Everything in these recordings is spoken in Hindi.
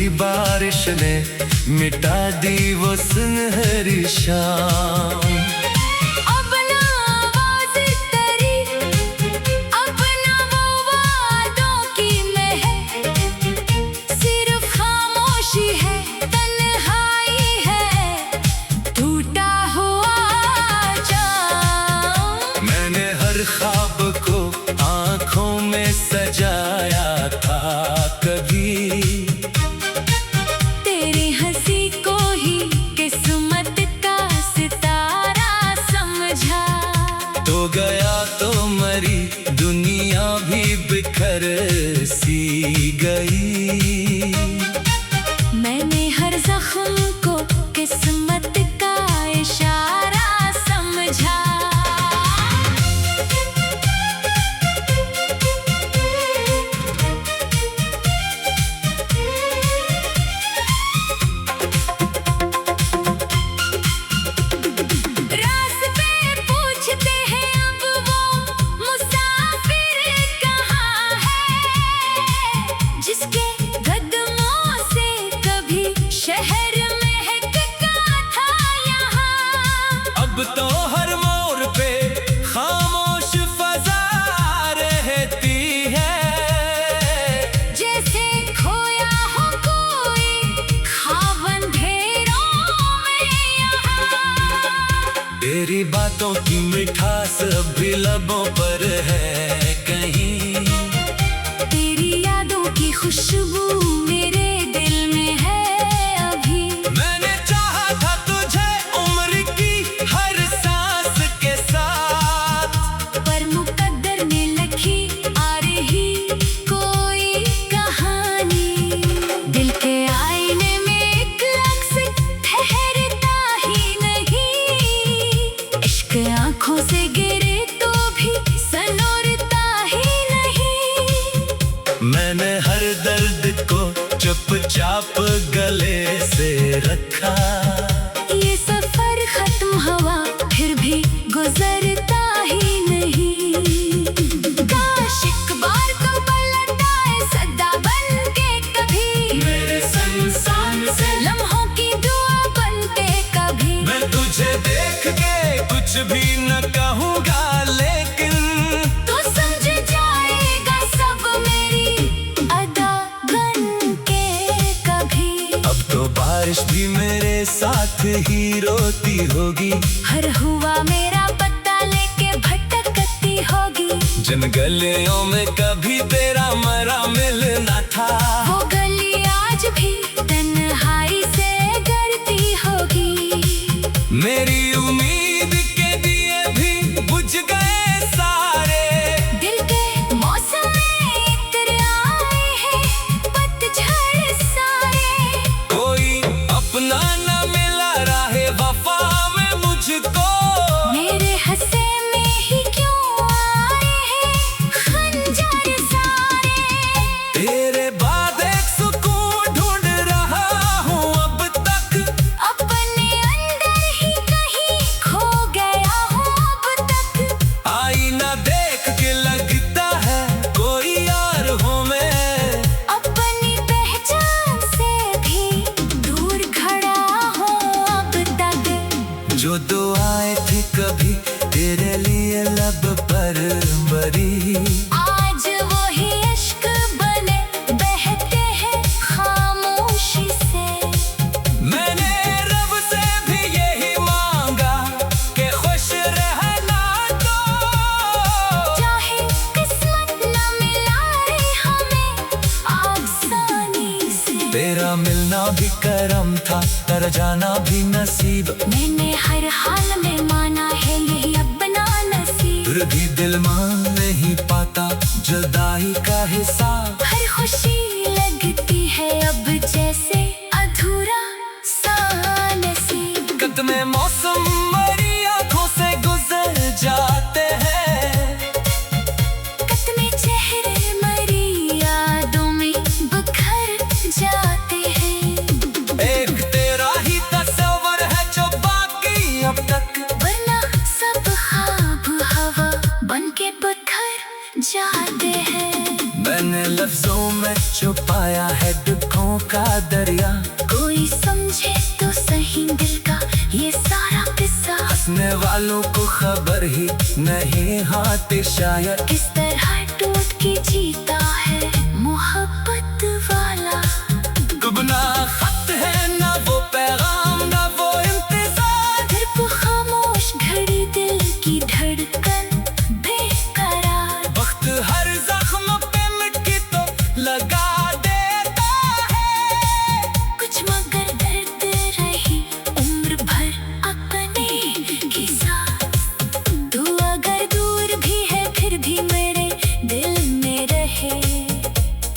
रूठी बारिश ने मिटा दी वो सुनहरी शाम। अब ना आवाज़ तेरी, अब ना वो वादों की महक, सिर्फ खामोशी है, तन्हाई है, टूटा हुआ जाम। मैंने हर ख्वाब को आँखों में सजाया था कभी, तेरी हंसी को ही किस्मत का सितारा समझा। तो गया तो मरी दुनिया भी बिखर सी गई। मैंने हर जख्म को किस्मत का इशारा समझा। रास्ते पूछते हैं अब वो मुसाफिर कहाँ है, जिसके कदमों से कभी शहर महकता था यहाँ। अब तो हर मोड़ पे खामोश फजा रहती है, जैसे खोया हो कोई ख्वाब अंधेरों में यहाँ। तेरी बातों की मिठास भी लबों पर है कहीं, तेरी यादों की खुशबू मेरे दिल में है अभी। मैंने चाहा था तुझे उम्र की हर सांस के साथ, पर मुकद्दर ने लिखी आ रही कोई कहानी। दिल के आईने में एक अक्स ठहरता ही नहीं, इश्क आंखों से गिरे तो भी सनोरता ही नहीं। मैंने हर दर्द को चुपचाप गले से रखा, ये सफर खत्म हुआ फिर भी गुजरता ही नहीं। काश एक बार तो पलट आए सदा बन के कभी, मेरे संसान से लम्हों की दुआ बन के कभी। मैं तुझे देख के कुछ भी न कहूँगा, लेकिन तो समझ जाएगा सब मेरी अदा बन के कभी। अब तो बारिश भी मेरे साथ ही रोती होगी, हर हुआ मेरा पत्ता लेके भटकती होगी। जिन गलियों में कभी तेरा मरा मिलना था, वो गली आज भी तन्हाई से डरती होगी। मेरी उम्मीद के दिए भी बुझ गए सारे। दिल के मौसम में इतर आए हैं पतझड़ सारे। कोई अपना न मिला राहे वफा में मुझको, मेरे हंसे में ही क्यों आए हैं खंजर सारे। तेरे बाद एक सुकून ढूंढ रहा हूँ अब तक, अपने अंदर ही कहीं खो गया हूँ अब तक। आईना देख के लगता है कोई यार हूँ मैं, अपनी पहचान से भी दूर खड़ा हूँ अब तक। जो दुआएं थी कभी तेरे लिए लब पर बरी, आज वही इश्क बने बहते हैं खामोशी से। मैंने रब से भी यही मांगा कि खुश रहना तो, चाहे किस्मत न मिलाए हमें आसानी से। तेरा मिलना भी करम था, तर जाना भी नसीब। मैंने हर हाल में माना है यही अपना नसीब। फिर भी दिल मान नहीं पाता जुदाई का हिसाब। हर खुशी लगती है अब जैसे अधूरा सा नसीब। कदमे मौसम मरी आंखों से गुजर जाते हैं, कतने चेहरे मरी यादों में बिखर जाते हैं। एक तेरा ही तस्वर है जो बाकी अब तक, वरना सब ख्वाब हवा बन के बिखर जाते हैं। मैंने लफ्जों में छुपाया है दुखों का दरिया। कोई समझे तो सही दिल का ये सारा किस्सा। हंसने वालों को खबर ही नहीं हाथ शायद किस तरह टूट के जीता है मोहब्बत वाला। कब ना खत है ना वो पैगाम ना वो इंतजार। सिर्फ खामोश घड़ी दिल की धड़कन बेकरार। वक्त हर जख्म पे मिट्टी तो लगा देता है। कुछ मगर दर्द रही उम्र भर अपने के साथ। तू अगर दूर भी है फिर भी मेरे दिल में रहे।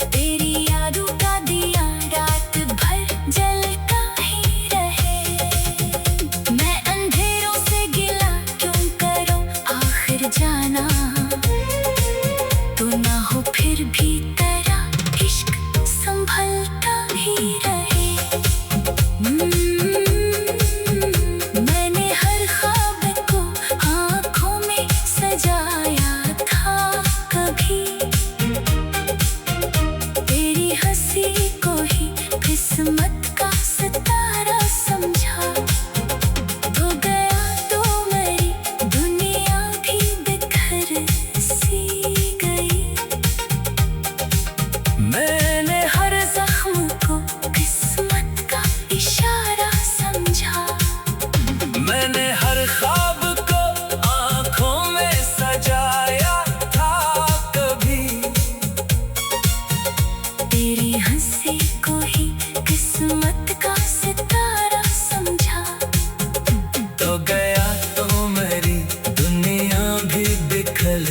तेरी यादों का दिया रात भर जलता ही रहे। मैं अंधेरों से गिला क्यों करूं आखिर जाना। तू ना हो फिर भी तेरा इश्क संभलता ही रहे। मैंने हर ख्वाब को आँखों में सजाया था कभी। तेरी हंसी को ही किस्मत का सितारा समझा। तो गया तो मेरी दुनिया भी बिखर सी गई। मैंने हर जख्म को किस्मत का इशारा समझा। मैंने हर ख्वाब को आंखों में सजाया था कभी। तेरी हंसी को ही किस्मत का सितारा समझा। तो गया तो मेरी दुनिया भी बिखर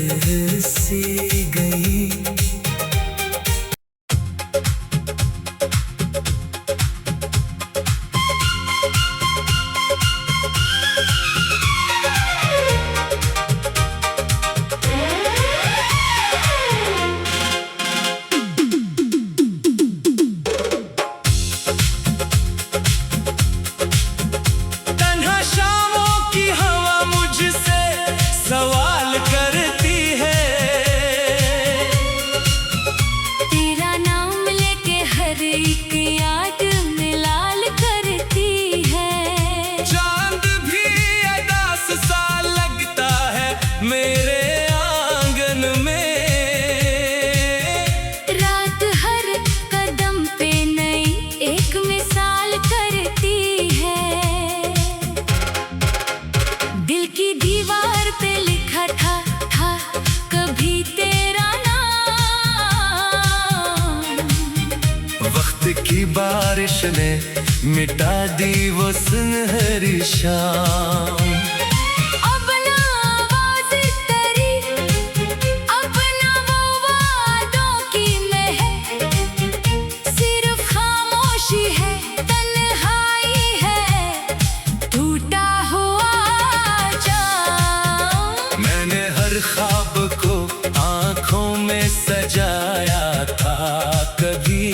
सी गई। तन्हा शामों की हवा मुझसे सवाल करती है। तेरा नाम लेके हर एक याद में लाल करती है। चांद भी अदास सा लगता है मेरे आंगन में। रात हर कदम पे नई एक मिसाल करती है। दिल की दीवार पे लिखा था कभी तेरा नाम। वक्त की बारिश ने मिटा दी वो सुनहरी शाम। अब ना आवाज़ तेरी, अब ना वो वादों की महक। सिर्फ खामोशी है, तन्हाई है, टूटा हुआ जाम। मैंने हर ख्वाब को आंखों में सजाया था कभी।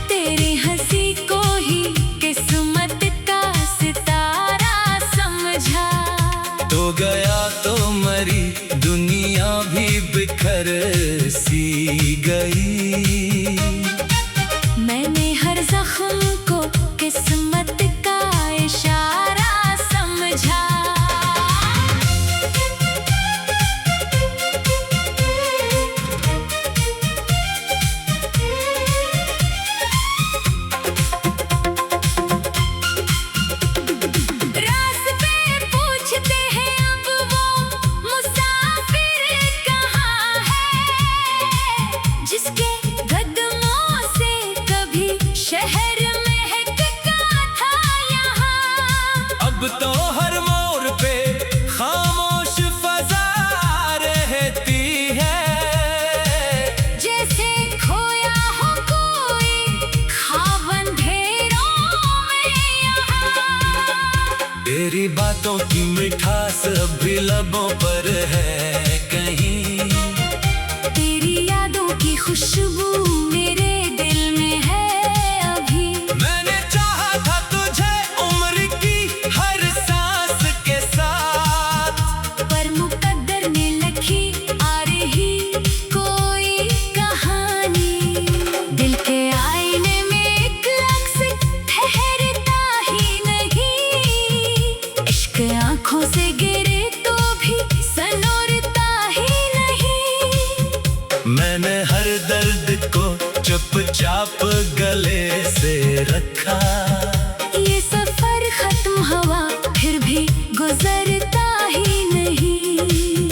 तेरी हंसी को ही किस्मत का सितारा समझा। तो गया तो मरी दुनिया भी बिखर सी गई। मैंने हर जख्म को किस्मत का इशारा समझा। रास्ते पूछते हैं अब वो मुसाफिर कहाँ है। जिसके कदमों से कभी शहर महकता था यहाँ। अब तो हर मोड़ पे खामोश फजा रहती है। जैसे खोया हो कोई ख्वाब अंधेरों में यहाँ। तेरी बातों की मिठास अभी लबों पर है कहीं। तेरी यादों की खुशबू मेरे दिल में है अभी। मैंने चाहा था तुझे उम्र की हर सांस के साथ। पर मुकद्दर ने लिखी आ रही कोई कहानी। दिल के आईने हर दर्द को चुपचाप गले से रखा। ये सफर खत्म हुआ फिर भी गुजरता ही नहीं।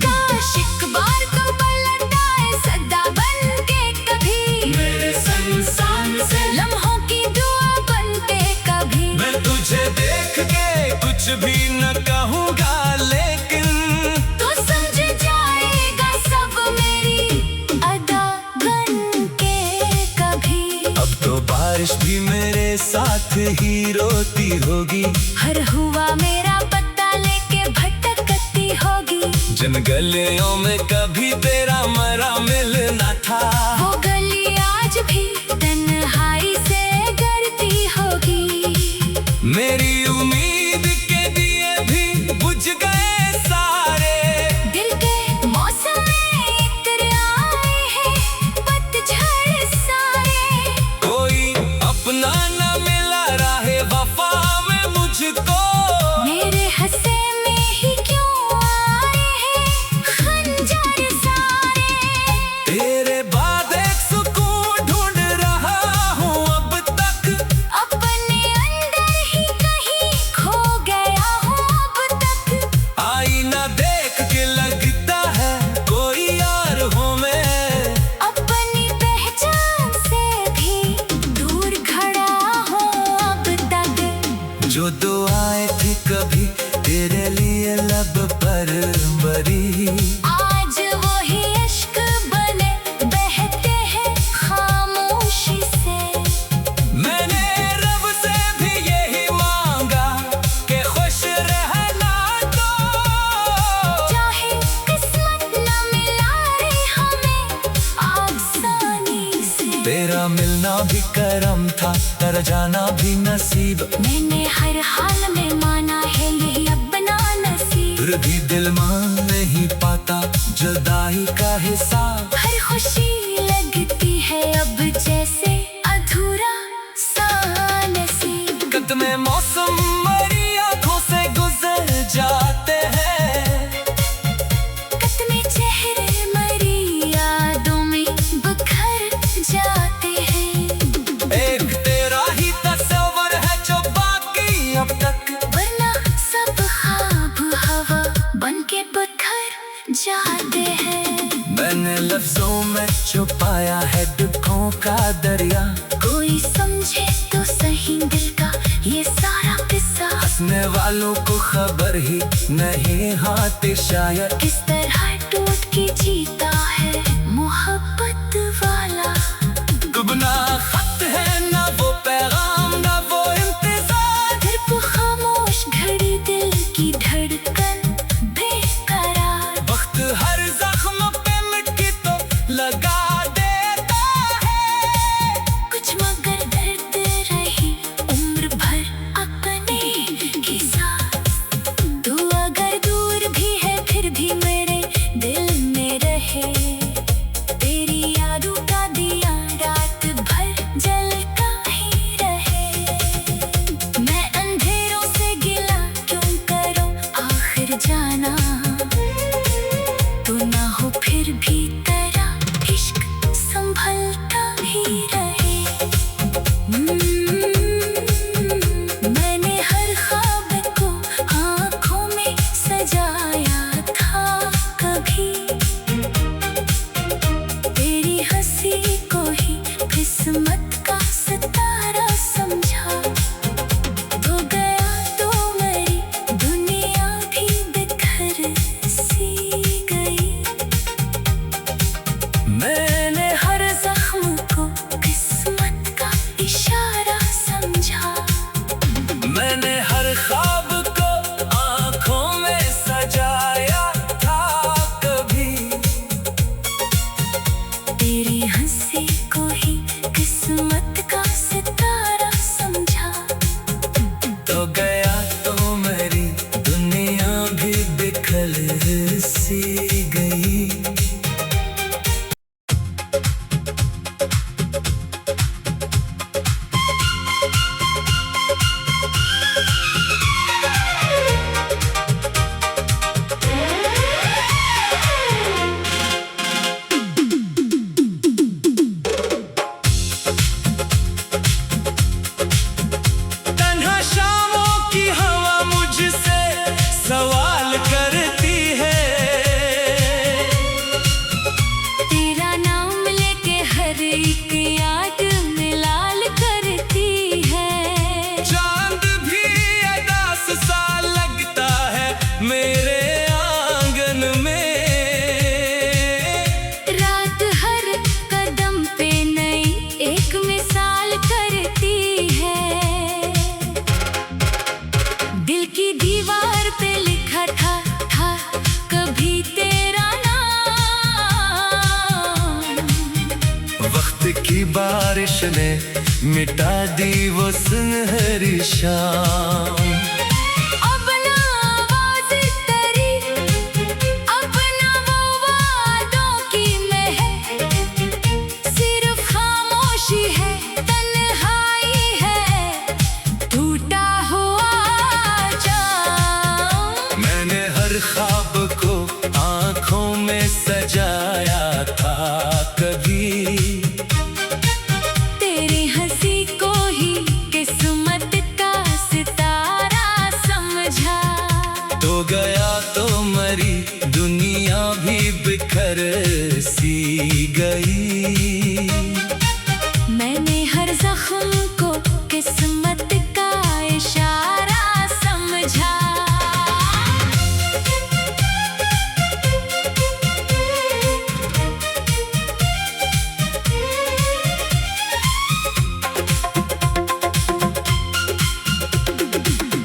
काश एक बार तो पलट आए सदा बन के कभी मेरे संसार से लम्हों की दुआ बनते कभी। मैं तुझे देख के कुछ भी न कहूँगा, लेकिन तो समझ जाएगा सब मेरी अदा बन के कभी। अब तो बारिश भी मेरे साथ ही रोती होगी। हर हुआ मेरा पता लेके भटकती होगी। जिन गलियों में कभी तेरा मरा मिलना था, वो गली आज भी तन्हाई से डरती होगी। मेरी उम्मीद के दिए भी बुझ गए सारे। दिल के मौसम में इत्र आए हैं पतझड़ सारे। कोई अपना न मिला राहे वफा में मुझको। मेरे हंसे में ही क्यों आए हैं खंजर सारे। तेरे बाद एक सुकून ढूंढ रहा हूँ अब तक। अपने अंदर ही कहीं खो गया हूँ अब तक। आईना देख के लगता है कोई यार हूँ मैं। अपनी पहचान से भी दूर खड़ा हूँ अब तक। जो दुआएं थी कभी तेरे लिए लब पर बरी, आज वही इश्क बने बहते हैं खामोशी से। मैंने रब से भी यही मांगा कि खुश रहना तो। चाहे किस्मत न मिला रे हमें आसानी से। तेरा मिलना भी करम था, तर जाना भी नसीब। मैंने हर हाल में माना है यही अपना नसीब। फिर भी दिल मान नहीं पाता जुदाई का हिसाब। हर खुशी लगती है अब जैसे अधूरा सा नसीब। कदमे मौसम मरी आंखों से गुजर जाते हैं। कतने चेहरे मरी यादों में बिखर जाते हैं। एक तेरा ही तस्वर है जो बाकी अब तक। वरना सब ख्वाब हवा बन के बिखर जाते हैं। मैंने लफ्जों में छुपाया है दुखों का दरिया। कोई समझे तो सही दिल का ये सारा किस्सा। हंसने वालों को खबर ही नहीं हाथ शायद। किस तरह टूट के जीता है मोहब्बत वाला। गुबना खत है ना वो पैगाम ना वो इंतजार। सिर्फ खामोश घड़ी दिल की धड़कन बेकरार। वक्त हर जख्म पे मिट्टी तो लगा देता है। कुछ मगर दर्द रही उम्र भर अपने ही साथ। तू अगर दूर भी है फिर भी मेरे दिल में रहे। तेरी यादों का दिया रात भर जलता ही रहे। मैं अंधेरों से गिला क्यों करूं आखिर जाना। तू ना हो फिर भी तेरा इश्क संभलता ही रहे। मैंने हर ख्वाब को आँखों में सजाया था कभी। तेरी हंसी को ही किस्मत का सितारा समझा। तो गया तो मेरी दुनिया भी बिखर सी गई। मैंने हर जख्म को किस्मत का इशारा समझा। मैंने हर ख्वाब को आंखों में सजाया था कभी। तेरी हंसी को ही किस्मत का सितारा समझा। तो गया तो मेरी दुनिया भी बिखर सी गई। की बारिश ने मिटा दी वो सुनहरी शाम। अब ना आवाज़ तेरी, अब ना वो वादों की महक, सिर्फ खामोशी है, तन्हाई है, टूटा हुआ जाम। मैंने हर ख्वाब को आंखों में सजाया था कभी, तेरी हंसी को ही किस्मत का सितारा समझा। तो गया तो मरी दुनिया भी बिखर सी गई। मैंने हर जख्म को किस्मत का इशारा समझा।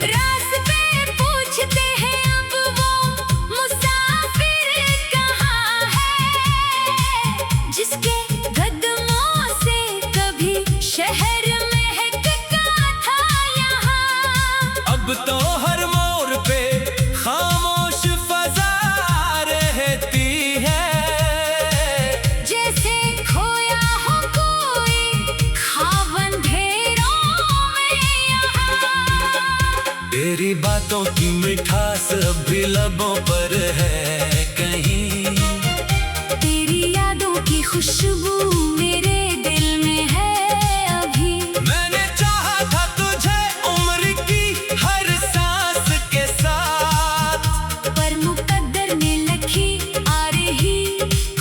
रास्ते पूछते हैं अब वो मुसाफिर कहाँ है, जिसके कदमों से कभी शहर महकता था यहाँ। अब तो हर मोड़ पे खामोश फजा रहती है, जैसे खोया हो कोई ख्वाब अंधेरों में यहाँ। तेरी बातों की मिठास अब भी लबों पर है कहीं, तेरी यादों की खुशबू मेरे दिल में है अभी। मैंने चाहा था तुझे उम्र की हर सांस के साथ, पर मुकद्दर ने लिखी आ रही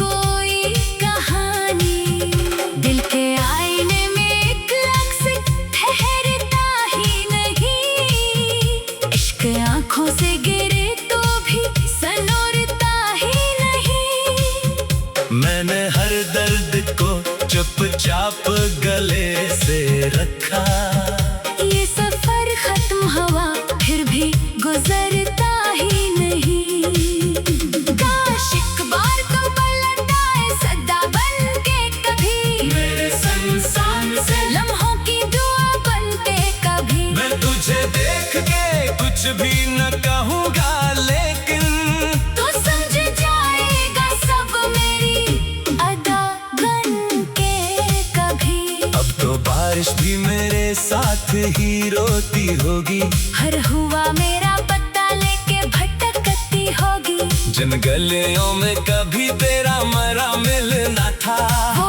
कोई कहानी। दिल के आईने में एक अक्स ठहरता ही नहीं, इश्क आंखों से गिरे तो भी सनोरता ही नहीं। मैंने हर दर्द को चुपचाप गले से रखा। ये सफर खत्म हुआ फिर भी गुजरता ही नहीं। काश एक बार तो पलट आए सदा बन के कभी, मेरे संसार से लम्हों की दुआ बन के कभी। मैं तुझे देख के कुछ भी न कहूँगा, लेकिन तो समझ जाएगा सब मेरी अदा बन के कभी। अब तो बारिश भी मेरे साथ ही रोती होगी, हर हुआ मेरा पता लेके भटकती होगी। जिन गलियों में कभी तेरा मरा मिलना था, वो